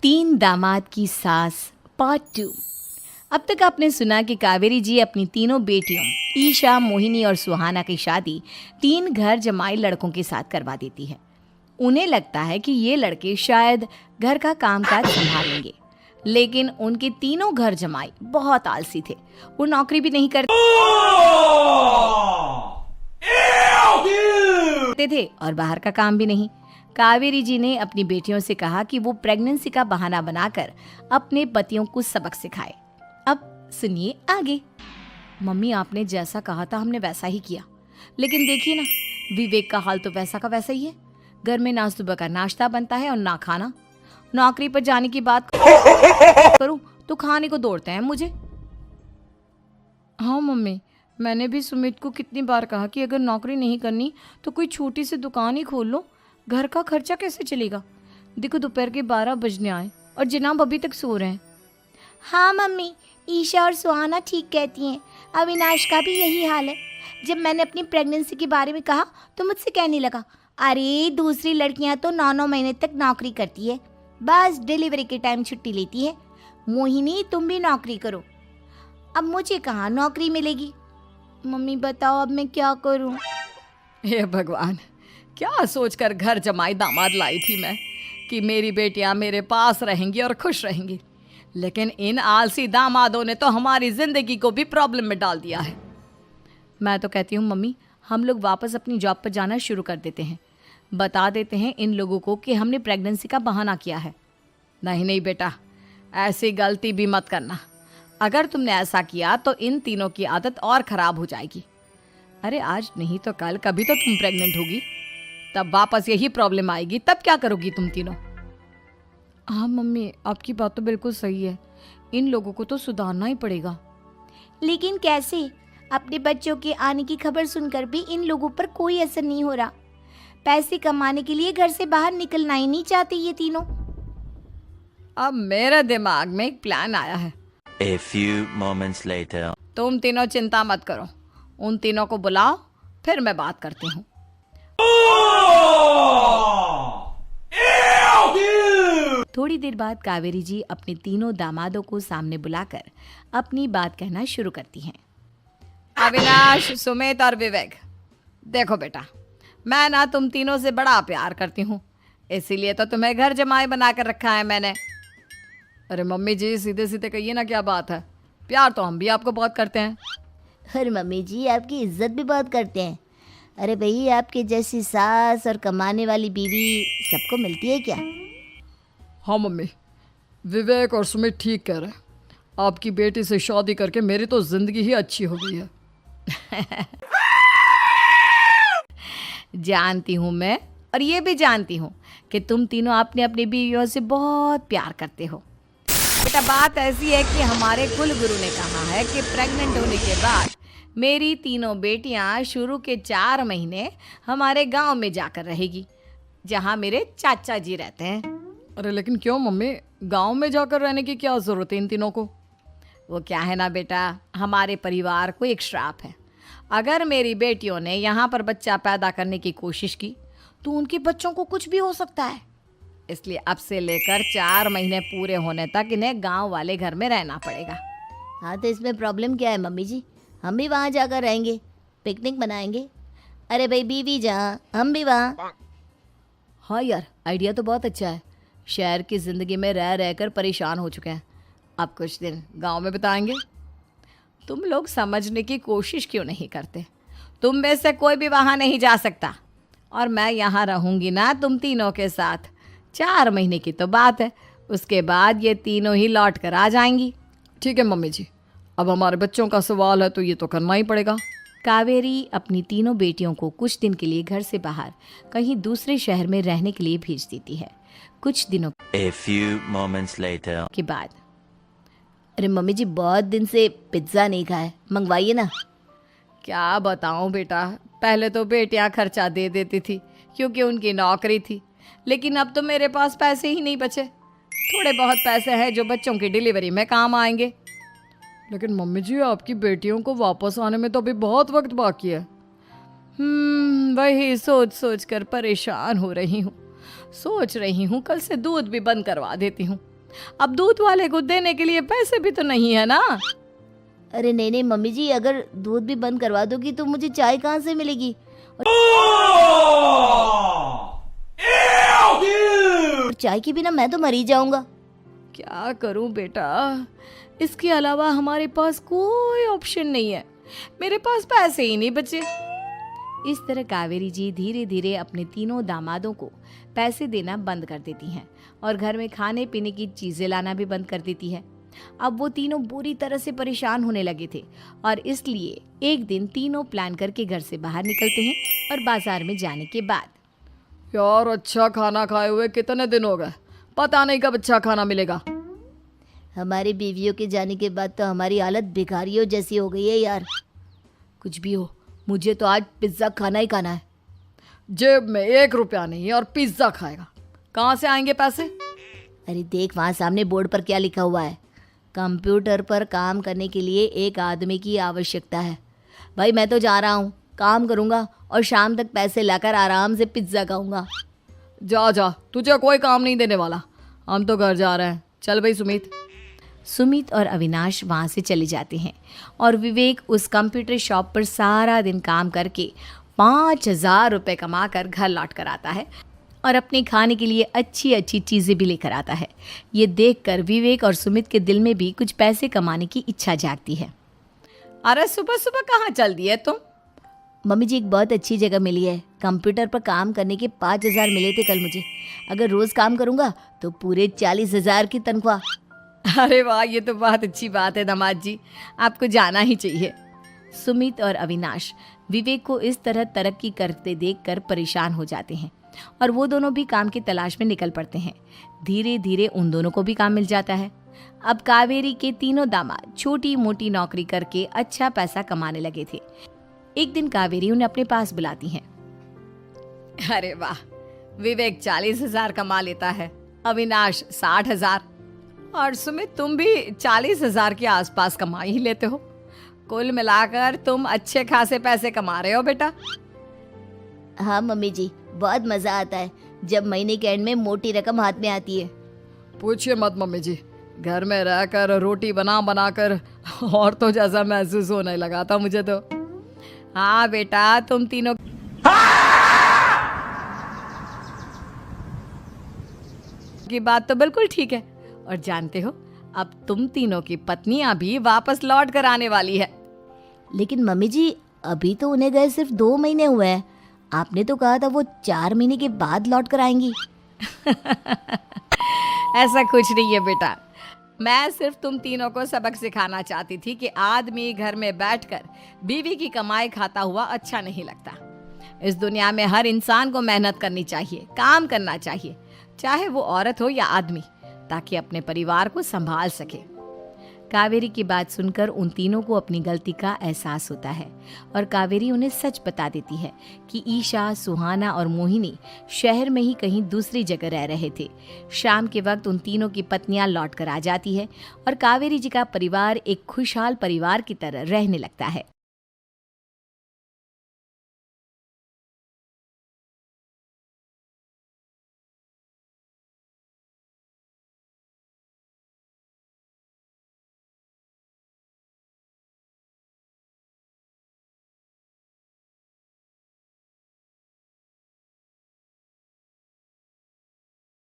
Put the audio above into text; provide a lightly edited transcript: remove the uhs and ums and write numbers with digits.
तीन दामाद की सास पार्ट 2। अब तक आपने सुना कि कावेरी जी अपनी तीनों बेटियों ईशा, मोहिनी और सुहाना की शादी 3 घर जमाई लड़कों के साथ करवा देती है। उन्हें लगता है कि ये लड़के शायद घर का कामकाज संभाल लेंगे, लेकिन उनके तीनों घर जमाई बहुत आलसी थे। वो नौकरी भी नहीं करते थे और बाहर का काम भी नहीं। कावेरी जी ने अपनी बेटियों से कहा कि वो प्रेगनेंसी का बहाना बनाकर अपने पतियों को सबक सिखाए। अब सुनिए आगे। मम्मी, आपने जैसा कहा था हमने वैसा ही किया, लेकिन देखिए ना, विवेक का हाल तो वैसा का वैसा ही है। घर में ना सुबह का नाश्ता बनता है और ना खाना। नौकरी पर जाने की बात करूं तो खाने को दौड़ते हैं मुझे। हाँ मम्मी, मैंने भी सुमित को कितनी बार कहा कि अगर नौकरी नहीं करनी तो कोई छोटी सी दुकान ही खोल लो, घर का खर्चा कैसे चलेगा। देखो दोपहर के 12 बजने आए और जनाब अभी तक सो रहे हैं। हाँ मम्मी, ईशा और सुहाना ठीक कहती हैं। अविनाश का भी यही हाल है। जब मैंने अपनी प्रेगनेंसी के बारे में कहा तो मुझसे कहने लगा, अरे दूसरी लड़कियां तो 9-9 महीने तक नौकरी करती है, बस डिलीवरी के टाइम छुट्टी लेती है। मोहिनी, तुम भी नौकरी करो। अब मुझे कहाँ नौकरी मिलेगी। मम्मी बताओ अब मैं क्या करूँ। हे भगवान, क्या सोचकर घर जमाई दामाद लाई थी मैं कि मेरी बेटियां मेरे पास रहेंगी और खुश रहेंगी, लेकिन इन आलसी दामादों ने तो हमारी जिंदगी को भी प्रॉब्लम में डाल दिया है। मैं तो कहती हूँ मम्मी, हम लोग वापस अपनी जॉब पर जाना शुरू कर देते हैं। बता देते हैं इन लोगों को कि हमने प्रेगनेंसी का बहाना किया है। नहीं नहीं बेटा, ऐसी गलती भी मत करना। अगर तुमने ऐसा किया तो इन तीनों की आदत और ख़राब हो जाएगी। अरे आज नहीं तो कल कभी तो तुम प्रेग्नेंट होगी, तब वापस यही प्रॉब्लम आएगी। तब क्या करोगी तुम तीनों। हाँ मम्मी, आपकी बात तो बिल्कुल सही है। इन लोगों को तो सुधारना ही पड़ेगा। लेकिन कैसे? अपने बच्चों के आने की खबर सुनकर भी इन लोगों पर कोई असर नहीं हो रहा। पैसे कमाने के लिए घर से बाहर निकलना ही नहीं चाहते ये तीनों। अब मेरे दिमाग में एक प्लान आया है। A few moments later. तुम तीनों चिंता मत करो, उन तीनों को बुलाओ, फिर मैं बात करती हूँ। थोड़ी देर बाद कावेरी जी अपने तीनों दामादों को सामने बुलाकर अपनी बात कहना शुरू करती हैं। अविनाश, सुमित और विवेक, देखो बेटा, मैं ना तुम तीनों से बड़ा प्यार करती हूँ, इसीलिए तो तुम्हें घर जमाई बनाकर रखा है मैंने। अरे मम्मी जी, सीधे सीधे कहिए ना, क्या बात है। प्यार तो हम भी आपको बहुत करते हैं। अरे मम्मी जी, आपकी इज्जत भी बहुत करते हैं। अरे भाई, आपके जैसी सास और कमाने वाली बीवी सबको मिलती है क्या? हाँ मम्मी, विवेक और सुमित ठीक कह रहे हैं। आपकी बेटी से शादी करके मेरी तो जिंदगी ही अच्छी हो गई है। जानती हूँ मैं, और ये भी जानती हूँ कि तुम तीनों अपने अपनी बीवियों से बहुत प्यार करते हो। बेटा, बात ऐसी है कि हमारे कुल गुरु ने कहा है कि प्रेग्नेंट होने के बाद मेरी तीनों बेटियां शुरू के 4 महीने हमारे गांव में जाकर रहेगी, जहां मेरे चाचा जी रहते हैं। अरे लेकिन क्यों मम्मी, गांव में जाकर रहने की क्या ज़रूरत है इन तीनों को। वो क्या है ना बेटा, हमारे परिवार को एक श्राप है। अगर मेरी बेटियों ने यहाँ पर बच्चा पैदा करने की कोशिश की तो उनके बच्चों को कुछ भी हो सकता है। इसलिए अब से लेकर 4 महीने पूरे होने तक इन्हें गांव वाले घर में रहना पड़ेगा। हाँ तो इसमें प्रॉब्लम क्या है मम्मी जी? हम भी वहाँ जाकर रहेंगे, पिकनिक मनाएंगे। अरे भाई, बीवी जहाँ हम भी वहाँ। हाँ यार, आइडिया तो बहुत अच्छा है। शहर की ज़िंदगी में रह रहकर परेशान हो चुके हैं, अब कुछ दिन गांव में बिताएंगे। तुम लोग समझने की कोशिश क्यों नहीं करते। तुम में से कोई भी वहाँ नहीं जा सकता, और मैं यहाँ रहूँगी ना तुम तीनों के साथ। 4 महीने की तो बात है, उसके बाद ये तीनों ही लौट कर आ जाएंगी। ठीक है मम्मी जी, अब हमारे बच्चों का सवाल है तो ये तो करना ही पड़ेगा। कावेरी अपनी तीनों बेटियों को कुछ दिन के लिए घर से बाहर कहीं दूसरे शहर में रहने के लिए भेज देती है। कुछ दिनों A few moments later. के बाद, अरे मम्मी जी, बहुत दिन से पिज्ज़ा नहीं खाया, मंगवाइए ना। क्या बताऊं बेटा, पहले तो बेटियां खर्चा दे देती थी क्योंकि उनकी नौकरी थी, लेकिन अब तो मेरे पास पैसे ही नहीं बचे। थोड़े बहुत पैसे हैं जो बच्चों की डिलीवरी में काम आएंगे। लेकिन मम्मी जी, आपकी बेटियों को वापस आने में तो अभी बहुत वक्त बाकी है। वही सोच सोच कर परेशान हो रही हूँ। सोच रही हूँ कल से दूध भी बंद करवा देती हूँ। अब दूध वाले को देने के लिए पैसे भी तो नहीं है ना। अरे नहीं नहीं मम्मी जी, अगर दूध भी बंद करवा दोगी तो मुझे चाय कहाँ से मिलेगी? और चाय के बिना मैं तो मर ही जाऊंगा। क्या करूं बेटा, इसके अलावा हमारे पास कोई ऑप्शन नहीं है। मेरे पास पैसे ही नहीं बचे। इस तरह कावेरी जी धीरे धीरे अपने तीनों दामादों को पैसे देना बंद कर देती हैं और घर में खाने पीने की चीजें लाना भी बंद कर देती है। अब वो तीनों बुरी तरह से परेशान होने लगे थे और इसलिए एक दिन तीनों प्लान करके घर से बाहर निकलते हैं और बाजार में जाने के बाद, यार अच्छा खाना खाए हुए कितने दिन हो गए, पता नहीं कब अच्छा खाना मिलेगा। हमारी बीवियों के जाने के बाद तो हमारी हालत भिखारियों जैसी हो गई है यार। कुछ भी हो, मुझे तो आज पिज्ज़ा खाना ही खाना है। जेब में 1 रुपया नहीं है और पिज्जा खाएगा, कहाँ से आएंगे पैसे? अरे देख वहाँ सामने बोर्ड पर क्या लिखा हुआ है, कंप्यूटर पर काम करने के लिए एक आदमी की आवश्यकता है। भाई मैं तो जा रहा हूँ, काम करूँगा और शाम तक पैसे लाकर आराम से पिज्ज़ा खाऊंगा। जा जा, तुझे कोई काम नहीं देने वाला, हम तो घर जा रहे हैं। चल भाई सुमित। सुमित और अविनाश वहाँ से चले जाते हैं और विवेक उस कंप्यूटर शॉप पर सारा दिन काम करके 5,000 रुपये कमा कर घर लौट कर आता है और अपने खाने के लिए अच्छी अच्छी चीज़ें भी लेकर आता है। ये देखकर विवेक और सुमित के दिल में भी कुछ पैसे कमाने की इच्छा जागती है। अरे सुबह सुबह कहाँ चल दिए तुम? मम्मी जी एक बहुत अच्छी जगह मिली है, कंप्यूटर पर काम करने के 5,000 मिले थे कल मुझे। अगर रोज़ काम करूँगा तो पूरे 40,000 की तनख्वाह। अरे वाह, ये तो बहुत अच्छी बात है दामाद जी, आपको जाना ही चाहिए। सुमित और अविनाश विवेक को इस तरह तरक्की करते देखकर परेशान हो जाते हैं और वो दोनों भी काम की तलाश में निकल पड़ते हैं। धीरे धीरे उन दोनों को भी काम मिल जाता है। अब कावेरी के तीनों दामाद छोटी मोटी नौकरी करके अच्छा पैसा कमाने लगे थे। एक दिन कावेरी उन्हें अपने पास बुलाती हैं। अरे वाह, विवेक 40,000 कमा लेता है, अविनाश 60,000 और सुमित तुम भी 40,000 के आसपास कमा ही लेते हो। कुल मिलाकर तुम अच्छे खासे पैसे कमा रहे हो बेटा। हाँ मम्मी जी, बहुत मज़ा आता है जब महीने के एंड में मोटी रकम हाथ में आती है। पूछिए मत मम्मी जी, घर में रहकर रोटी बना बना कर और तो जैसा महसूस होने लगा था मुझे तो। हाँ बेटा, तुम तीनों की बात तो बिल्कुल ठीक है। और जानते हो, अब तुम तीनों की पत्नियां भी वापस लौट कर आने वाली है। लेकिन मम्मी जी अभी तो उन्हें गए सिर्फ 2 महीने हुए हैं, आपने तो कहा था वो 4 महीने के बाद लौट कर आएंगी। ऐसा कुछ नहीं है बेटा, मैं सिर्फ तुम तीनों को सबक सिखाना चाहती थी कि आदमी घर में बैठकर बीवी की कमाई खाता हुआ अच्छा नहीं लगता। इस दुनिया में हर इंसान को मेहनत करनी चाहिए, काम करना चाहिए, चाहे वो औरत हो या आदमी, ताकि अपने परिवार को संभाल सके। कावेरी की बात सुनकर उन तीनों को अपनी गलती का एहसास होता है और कावेरी उन्हें सच बता देती है कि ईशा, सुहाना और मोहिनी शहर में ही कहीं दूसरी जगह रह रहे थे। शाम के वक्त उन तीनों की पत्नियां लौट कर आ जाती है और कावेरी जी का परिवार एक खुशहाल परिवार की तरह रहने लगता है।